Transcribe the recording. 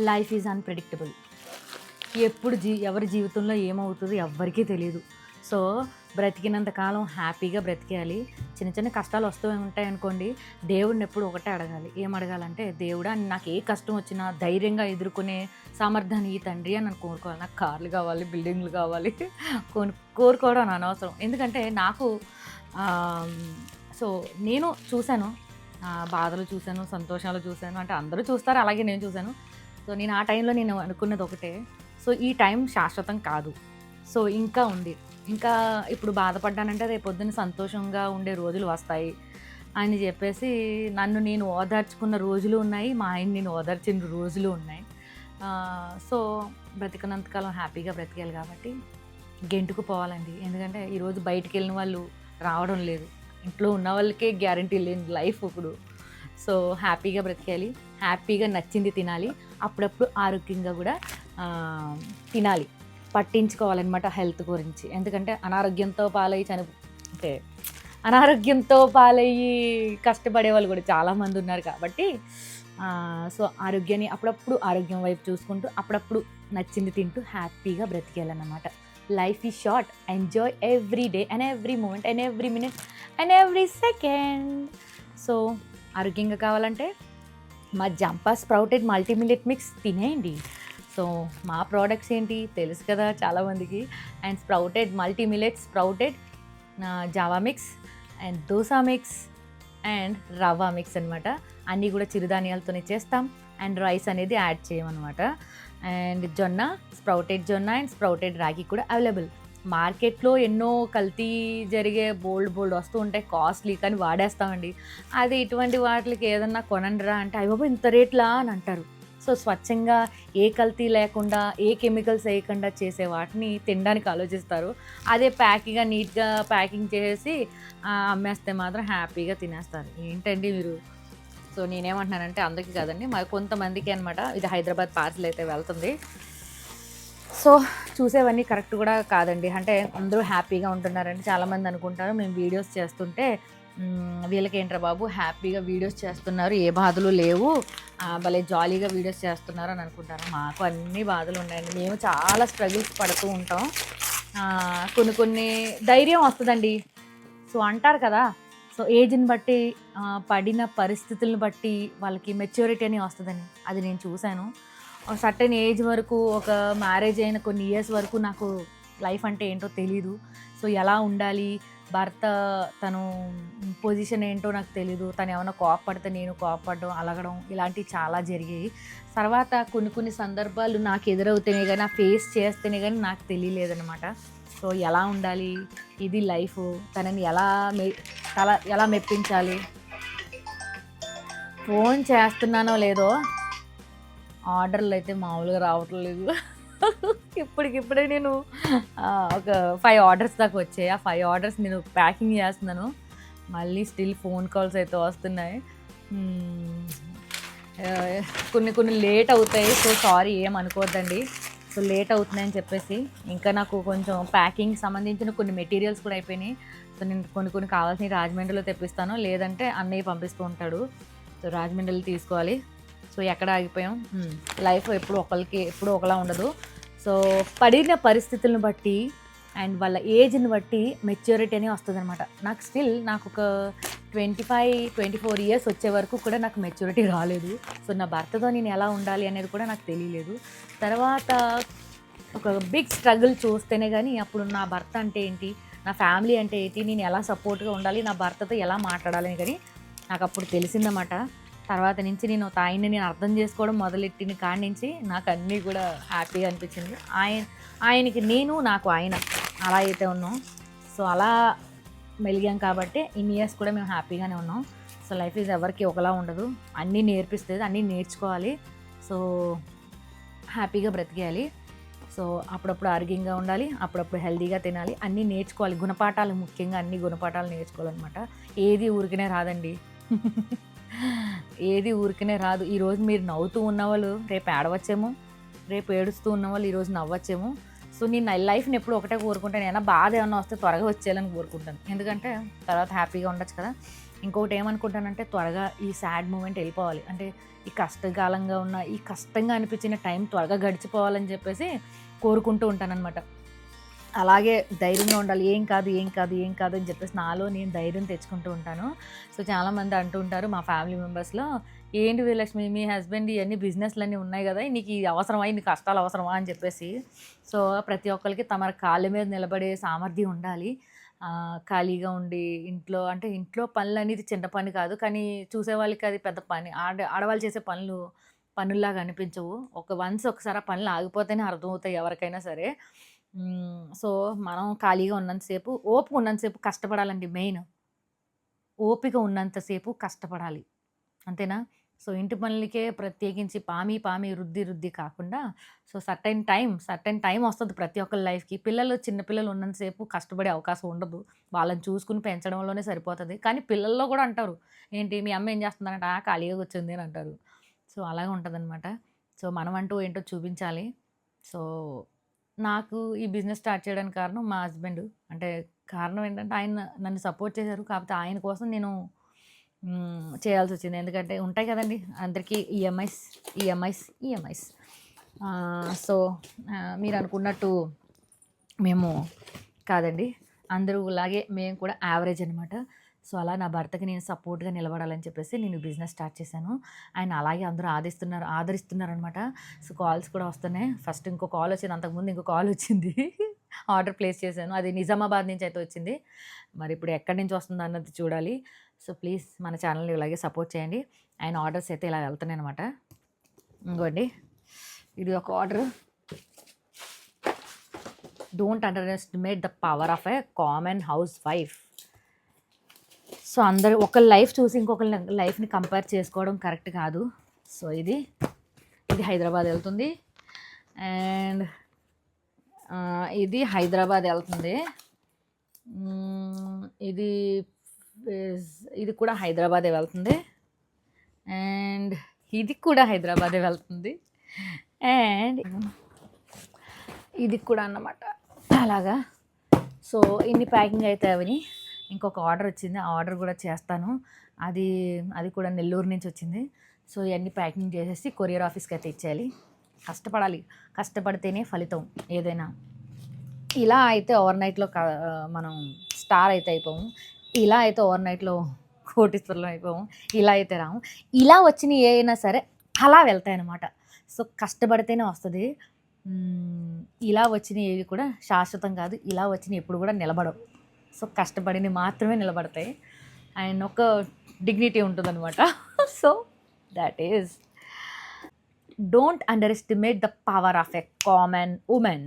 Life is unpredictable. ఎప్పుడు ఎవరి జీవితంలో ఏమవుతుందో ఎవ్వరికీ తెలీదు. సో, బ్రతికినంత కాలం హ్యాపీగా బ్రతికేయాలి. చిన్న చిన్న కష్టాలు వస్తూ ఉంటాయనుకోండి, దేవుడిని ఎప్పుడు ఒకటే అడగాలి. ఏం అడగాలంటే, దేవుడా నాకు ఏ కష్టం వచ్చినా ధైర్యంగా ఎదుర్కొనే సామర్థ్యాన్ని ఇయ్యి తండ్రి అని నేను కోరుకోవాలి. నాకు కార్లు కావాలి, బిల్డింగ్‌లు కావాలి కోరుకోవడం అనవసరం. ఎందుకంటే నాకు ఆహ్, సో, నేను చూసాను. బాధలు చూసాను, సంతోషాలు చూసాను. అంటే అందరూ చూస్తారు, అలాగే నేను చూసాను. సో, నేను ఆ టైంలో నేను అనుకున్నది ఒకటే. సో, ఈ టైం శాశ్వతం కాదు. సో, ఇంకా ఉంది. ఇంకా ఇప్పుడు బాధపడ్డానంటే రేపొద్దున సంతోషంగా ఉండే రోజులు వస్తాయి అని చెప్పేసి నన్ను నేను ఓదార్చుకున్న రోజులు ఉన్నాయి. మా ఆయన్ని నేను ఓదార్చిన రోజులు ఉన్నాయి. సో, బ్రతికినంత కాలం హ్యాపీగా బ్రతికేయాలి కాబట్టి గెంటుకుపోవాలండి. ఎందుకంటే ఈరోజు బయటికెళ్ళిన వాళ్ళు రావడం లేదు. ఇంట్లో ఉన్న వాళ్ళకే గ్యారంటీ లేని లైఫ్ ఇప్పుడు. సో, హ్యాపీగా బ్రతికేయాలి. హ్యాపీగా నచ్చింది తినాలి. అప్పుడప్పుడు ఆరోగ్యంగా కూడా తినాలి. పట్టించుకోవాలన్నమాట హెల్త్ గురించి. ఎందుకంటే అనారోగ్యంతో అంటే అనారోగ్యంతో పాలయ్యి కష్టపడే వాళ్ళు కూడా చాలామంది ఉన్నారు కాబట్టి సో, ఆరోగ్యాన్ని అప్పుడప్పుడు ఆరోగ్యం వైపు చూసుకుంటూ అప్పుడప్పుడు నచ్చింది తింటూ హ్యాపీగా బ్రతికేయాలన్నమాట. Life is short. Enjoy every day and every moment and every minute and every second. So, ఆరోగ్యంగా కావాలంటే మా Jampa sprouted multi millet mix తినేయండి. సో, మా ప్రోడక్ట్స్ ఏంటి తెలుసు కదా చాలామందికి. And sprouted multi millet sprouted java mix and dosa mix and rava mix అనమాట. అన్నీ కూడా చిరుధాన్యాలతోనే చేస్తాం. అండ్ రైస్ అనేది యాడ్ చేయమన్నమాట. అండ్ జొన్న, స్ప్రౌటెడ్ జొన్న అండ్ స్ప్రౌటెడ్ రాగి కూడా అవైలబుల్. మార్కెట్లో ఎన్నో కల్తీ జరిగే బోల్డ్ వస్తూ ఉంటాయి, కాస్ట్లీ, కానీ వాడేస్తామండి. అది ఇటువంటి వాటికి ఏదన్నా కొనండిరా అంటే అయ్య బాబోయ్ ఇంత రేట్లా అని అంటారు. సో, స్వచ్ఛంగా ఏ కల్తీ లేకుండా ఏ కెమికల్స్ వేయకుండా చేసే వాటిని తినడానికి ఆలోచిస్తారు. అదే ప్యాకింగ్గా నీట్గా ప్యాకింగ్ చేసి అమ్మేస్తే మాత్రం హ్యాపీగా తినేస్తారు. ఏంటండి మీరు? సో, నేనేమంటున్నానంటే అందరికీ కాదండి, మరి కొంతమందికి అనమాట. ఇది హైదరాబాద్ పార్సిల్ అయితే వెళ్తుంది. సో, చూసేవన్నీ కరెక్ట్ కూడా కాదండి. అంటే అందరూ హ్యాపీగా ఉంటున్నారండి. చాలామంది అనుకుంటారు మేము వీడియోస్ చేస్తుంటే వీళ్ళకేంట్రా బాబు హ్యాపీగా వీడియోస్ చేస్తున్నారు, ఏ బాధలు లేవు, భలే జాలీగా వీడియోస్ చేస్తున్నారు అని అనుకుంటారు. మాకు అన్ని బాధలు ఉన్నాయండి. మేము చాలా స్ట్రగుల్స్ పడుతూ ఉంటాం. కొన్ని ధైర్యం వస్తుందండి. సో, అంటారు కదా, సో ఏజ్ని బట్టి పడిన పరిస్థితులను బట్టి వాళ్ళకి మెచ్యూరిటీ అని వస్తుందని. అది నేను చూశాను. సర్టెన్ ఏజ్ వరకు, ఒక మ్యారేజ్ అయిన కొన్ని ఇయర్స్ వరకు నాకు లైఫ్ అంటే ఏంటో తెలీదు. సో, ఎలా ఉండాలి, భర్త తను పొజిషన్ ఏంటో నాకు తెలీదు. తను ఏమైనా కోపపడితే నేను కోపపడడం, అలగడం ఇలాంటివి చాలా జరిగాయి. తర్వాత కొన్ని సందర్భాలు నాకు ఎదురవుతేనే కానీ, ఫేస్ చేస్తేనే కానీ నాకు తెలియలేదనమాట. సో, ఎలా ఉండాలి, ఇది లైఫ్, తనని ఎలా మెప్పించాలి. ఫోన్ చేస్తున్నానో లేదో ఆర్డర్లు అయితే మామూలుగా రావట్లేదు. ఇప్పటికిప్పుడే నేను ఒక 5 ఆర్డర్స్ దాకా వచ్చాయి. ఆ 5 ఆర్డర్స్ నేను ప్యాకింగ్ చేస్తున్నాను. మళ్ళీ స్టిల్ ఫోన్ కాల్స్ అయితే వస్తున్నాయి. కొన్ని లేట్ అవుతాయి. సో, సారీ ఏమనుకోవద్దండి. సో, లేట్ అవుతున్నాయని చెప్పేసి ఇంకా నాకు కొంచెం ప్యాకింగ్ సంబంధించిన కొన్ని మెటీరియల్స్ కూడా అయిపోయినాయి. సో, నేను కొన్ని కావాల్సినవి రాజమండ్రిలో తెప్పిస్తాను, లేదంటే అన్నయ్య పంపిస్తూ ఉంటాడు. సో, రాజమండ్రిలో తీసుకోవాలి. సో, ఎక్కడ ఆగిపోయాం? లైఫ్ ఎప్పుడు ఒకలా ఉండదు. సో, పడిన పరిస్థితులను బట్టి అండ్ వాళ్ళ ఏజ్ని బట్టి మెచ్యూరిటీ అని వస్తుందన్నమాట. నాకు ఒక 24 ఇయర్స్ వచ్చే వరకు కూడా నాకు మెచ్యూరిటీ రాలేదు. సో, నా భర్తతో నేను ఎలా ఉండాలి అనేది కూడా నాకు తెలియలేదు. తర్వాత ఒక బిగ్ స్ట్రగుల్ చూస్తేనే కానీ అప్పుడు నా భర్త అంటే ఏంటి, నా ఫ్యామిలీ అంటే ఏంటి, నేను ఎలా సపోర్ట్గా ఉండాలి, నా భర్తతో ఎలా మాట్లాడాలి అని కానీ నాకు అప్పుడు తెలిసిందన్నమాట. తర్వాత నుంచి నేను ఆయన్ని నేను అర్థం చేసుకోవడం మొదలెట్టిన కాడి నుంచి నాకు అన్నీ కూడా హ్యాపీగా అనిపించింది. ఆయనకి నేను, నాకు ఆయన, అలా అయితే ఉన్నాం. సో, అలా మెలిగాం కాబట్టి ఇన్ని ఇయర్స్ కూడా మేము హ్యాపీగానే ఉన్నాం. సో, లైఫ్ ఈజ్ ఎవరికి ఒకలా ఉండదు. అన్నీ నేర్పిస్తుంది, అన్నీ నేర్చుకోవాలి. సో, హ్యాపీగా బ్రతికేయాలి. సో, అప్పుడప్పుడు ఆరోగ్యంగా ఉండాలి, అప్పుడప్పుడు హెల్తీగా తినాలి, అన్నీ నేర్చుకోవాలి. గుణపాఠాలు, ముఖ్యంగా అన్ని గుణపాఠాలు నేర్చుకోవాలన్నమాట. ఏది ఊరికనే రాదండి. ఏది ఊరికనే రాదు. ఈరోజు మీరు నవ్వుతూ ఉన్నవాళ్ళు రేపు ఏడవచ్చేమో, రేపు ఏడుస్తూ ఉన్నవాళ్ళు ఈరోజు నవ్వచ్చేమో. సో, నేను లైఫ్ని ఎప్పుడు ఒకటే కోరుకుంటాను, ఏమైనా బాధ ఏమన్నా వస్తే త్వరగా వచ్చేయాలని కోరుకుంటాను. ఎందుకంటే తర్వాత హ్యాపీగా ఉండొచ్చు కదా. ఇంకొకటి ఏమనుకుంటానంటే త్వరగా ఈ సాడ్ మూమెంట్ వెళ్ళిపోవాలి, అంటే ఈ కష్టకాలంగా ఉన్న ఈ కష్టంగా అనిపించిన టైం త్వరగా గడిచిపోవాలని చెప్పేసి కోరుకుంటూ ఉంటానన్నమాట. అలాగే ధైర్యంగా ఉండాలి, ఏం కాదు ఏం కాదు ఏం కాదు అని చెప్పేసి నాలో నేను ధైర్యం తెచ్చుకుంటూ ఉంటాను. సో చాలామంది అంటూ ఉంటారు మా ఫ్యామిలీ మెంబర్స్లో, ఏంటి వీరలక్ష్మి మీ హస్బెండ్ ఇవన్నీ బిజినెస్లన్నీ ఉన్నాయి కదా, నీకు ఇది అవసరమా, ఇన్ని కష్టాలు అవసరమా అని చెప్పేసి. సో ప్రతి ఒక్కరికి తమ కాళ్ళ మీద నిలబడే సామర్థ్యం ఉండాలి. ఖాళీగా ఉండి ఇంట్లో పనులు అనేది చిన్న పని కాదు, కానీ చూసే వాళ్ళకి అది పెద్ద పని. ఆడవాళ్ళు చేసే పనులు పనుల్లాగా అనిపించవు. ఒకసారి ఆ పనులు ఆగిపోతేనే అర్థమవుతాయి ఎవరికైనా సరే. సో మనం ఖాళీగా ఉన్నంతసేపు, ఓపిక ఉన్నంతసేపు కష్టపడాలండి మెయిన్. ఓపిక ఉన్నంతసేపు కష్టపడాలి, అంతేనా? సో ఇంటి పనులకే ప్రత్యేకించి పామి పామి రుద్ది రుద్ది కాకుండా, సో సర్టెన్ టైం వస్తుంది ప్రతి ఒక్కరి లైఫ్కి. చిన్నపిల్లలు ఉన్నంతసేపు కష్టపడే అవకాశం ఉండదు, వాళ్ళని చూసుకుని పెంచడంలోనే సరిపోతుంది. కానీ పిల్లల్లో కూడా అంటారు, ఏంటి మీ అమ్మ ఏం చేస్తుందంటే ఖాళీగా వచ్చింది అని అంటారు. సో అలాగే ఉంటుందన్నమాట. సో మనం అంటూ ఏంటో చూపించాలి. సో నాకు ఈ బిజినెస్ స్టార్ట్ చేయడానికి కారణం మా హస్బెండ్. అంటే కారణం ఏంటంటే ఆయన నన్ను సపోర్ట్ చేశారు. కాకపోతే ఆయన కోసం నేను చేయాల్సొచ్చింది. ఎందుకంటే ఉంటాయి కదండీ అందరికీ ఈఎంఐస్. సో మీరు అనుకున్నట్టు మేము కాదండి, అందరూలాగే మేము కూడా యావరేజ్ అనమాట. సో అలా నా భర్తకి నేను సపోర్ట్గా నిలబడాలని చెప్పేసి నేను బిజినెస్ స్టార్ట్ చేశాను. ఆయన అలాగే అందరూ ఆదరిస్తున్నారనమాట. సో కాల్స్ కూడా వస్తున్నాయి. ఫస్ట్ ఇంకో కాల్ వచ్చింది, అంతకుముందు ఇంకో కాల్ వచ్చింది. ఆర్డర్ ప్లేస్ చేశాను, అది నిజామాబాద్ నుంచి అయితే వచ్చింది. మరి ఇప్పుడు ఎక్కడి నుంచి వస్తుందో అన్నది చూడాలి. సో ప్లీజ్ మన ఛానల్ని ఇలాగే సపోర్ట్ చేయండి. ఆయన ఆర్డర్స్ అయితే ఇలా వెళ్తున్నాయి అనమాట. ఇంకోండి ఇది ఒక order. Don't under estimate the power of a common house wife. So అందరూ ఒకళ్ళ లైఫ్ చూసి ఇంకొకళ్ళ లైఫ్ని కంపేర్ చేసుకోవడం కరెక్ట్ కాదు. సో ఇది హైదరాబాద్ వెళ్తుంది, అండ్ ఇది హైదరాబాద్ వెళ్తుంది. ఇది కూడా హైదరాబాదే వెళ్తుంది, అండ్ ఇది కూడా హైదరాబాదే వెళ్తుంది, అండ్ ఇది కూడా అన్నమాట అలాగా. సో ఇన్ని ప్యాకింగ్ అయితే అవని. ఇంకొక ఆర్డర్ వచ్చింది, ఆ ఆర్డర్ కూడా చేస్తాను. అది కూడా నెల్లూరు నుంచి వచ్చింది. సో ఇవన్నీ ప్యాకింగ్ చేసేసి కొరియర్ ఆఫీస్కి అయితే ఇచ్చేయాలి. కష్టపడితేనే ఫలితం ఏదైనా. ఇలా అయితే ఓవర్ నైట్లో మనం స్టార్ అయితే అయిపోము, ఇలా అయితే ఓవర్ నైట్లో కోటీశ్వరులం అయిపోము, ఇలా అయితే రాము. ఇలా వచ్చిన ఏ అయినా సరే అలా వెళ్తాయి అన్నమాట. సో కష్టపడితేనే వస్తుంది. ఇలా వచ్చిన ఏవి కూడా శాశ్వతం కాదు, ఇలా వచ్చిన ఎప్పుడు కూడా నిలబడవు. సో కష్టపడిని మాత్రమే నిలబడతాయి, అండ్ ఒక డిగ్నిటీ ఉంటుందన్నమాట. So that is, don't under estimate the power of a common women.